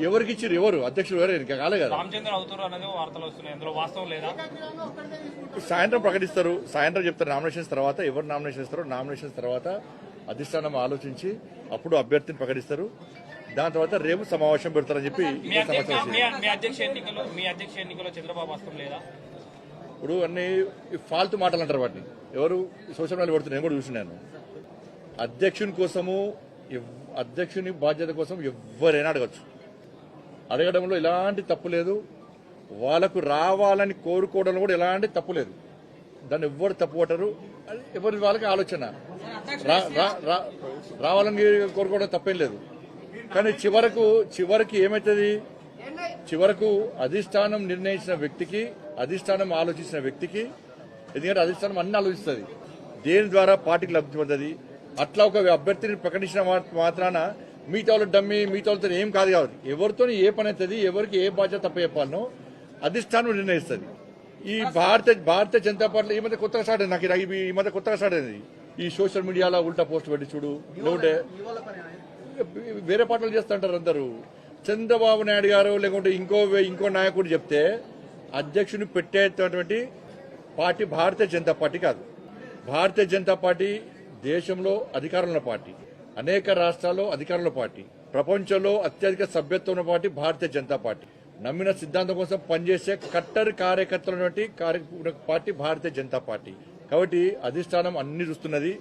ఎవరికి ఇచ్చారు? ఎవరు అధ్యక్షుడు? ఎవరు ఇంకా కాలే కదా. రామచంద్ర అవుతారు అనేది వార్తలు వస్తున్నాయి, అందులో వాస్తవం లేదా? సాయంత్రం ప్రకటిస్తారు. సాయంత్రం చెప్తారు నామినేషన్స్ తర్వాత. ఎవరు నామినేషన్ ఇస్తారో నామినేషన్స్ తర్వాత అధిష్టానం ఆలోచించి అప్పుడు అభ్యర్థిని ప్రకటిస్తారు. దాని తర్వాత రేపు సమావేశం పెడతారని చెప్పి మీ అధ్యక్ష ఎన్నికలో చంద్రబాబు వాస్తవం లేదా? ఇప్పుడు అన్ని ఫాల్తు మాటలు అంటారు వాటిని. ఎవరు సోషల్ మీడియా పెడుతున్నారు, నేను కూడా చూసినాను. అధ్యక్షుని కోసము, అధ్యక్షుని బాధ్యత కోసం ఎవరైనా అడగచ్చు. అడగడంలో ఎలాంటి తప్పు లేదు. వాళ్ళకు రావాలని కోరుకోవడంలో కూడా ఎలాంటి తప్పు లేదు. దాన్ని ఎవ్వరు తప్పు పట్టరు. ఎవరి వాళ్ళకి ఆలోచన. రావాలని కోరుకోవడం తప్పేం లేదు. కానీ చివరికి ఏమవుతుంది? చివరకు అధిష్టానం నిర్ణయించిన వ్యక్తికి, అధిష్టానం ఆలోచించిన వ్యక్తికి, ఎందుకంటే అధిష్టానం అన్ని ఆలోచిస్తుంది దేని ద్వారా పార్టీకి లబ్ధి పొందది. అట్లా ఒక అభ్యర్థిని ప్రకటించిన మాత్రాన మిగతా వాళ్ళు డమ్మి, మిగతా వాళ్ళతో ఏం కాదు. కాదు ఎవరితో ఏ పని అవుతుంది, ఎవరికి ఏ బాధ్యత తప్ప చెప్పాలనో అధిష్టానం నిర్ణయిస్తుంది. ఈ భారతీయ జనతా పార్టీ ఈ మధ్య కొత్తగా స్టార్ట్ అయింది. నాకు ఈ మధ్య కొత్తగా స్టార్ట్ అయింది ఈ సోషల్ మీడియాలో ఉల్టా పోస్ట్ పెట్టి చూడు. లేకుంటే వేరే పార్టీలు చేస్తుంటారు అందరూ. చంద్రబాబు నాయుడు గారు లేకుంటే ఇంకో నాయకుడు చెప్తే అధ్యక్షుని పెట్టేటటువంటి పార్టీ భారతీయ జనతా పార్టీ కాదు. భారతీయ జనతా పార్టీ దేశంలో అధికారంలో పార్టీ, అనేక రాష్ట్రాల్లో అధికారంలో పార్టీ, ప్రపంచంలో అత్యధిక సభ్యత్వం ఉన్న పార్టీ భారతీయ జనతా పార్టీ. నమ్మిన సిద్ధాంతం కోసం పనిచేసే కట్టర్ కార్యకర్తల పార్టీ భారతీయ జనతా పార్టీ. కాబట్టి అధిష్టానం అన్ని చూస్తున్నది.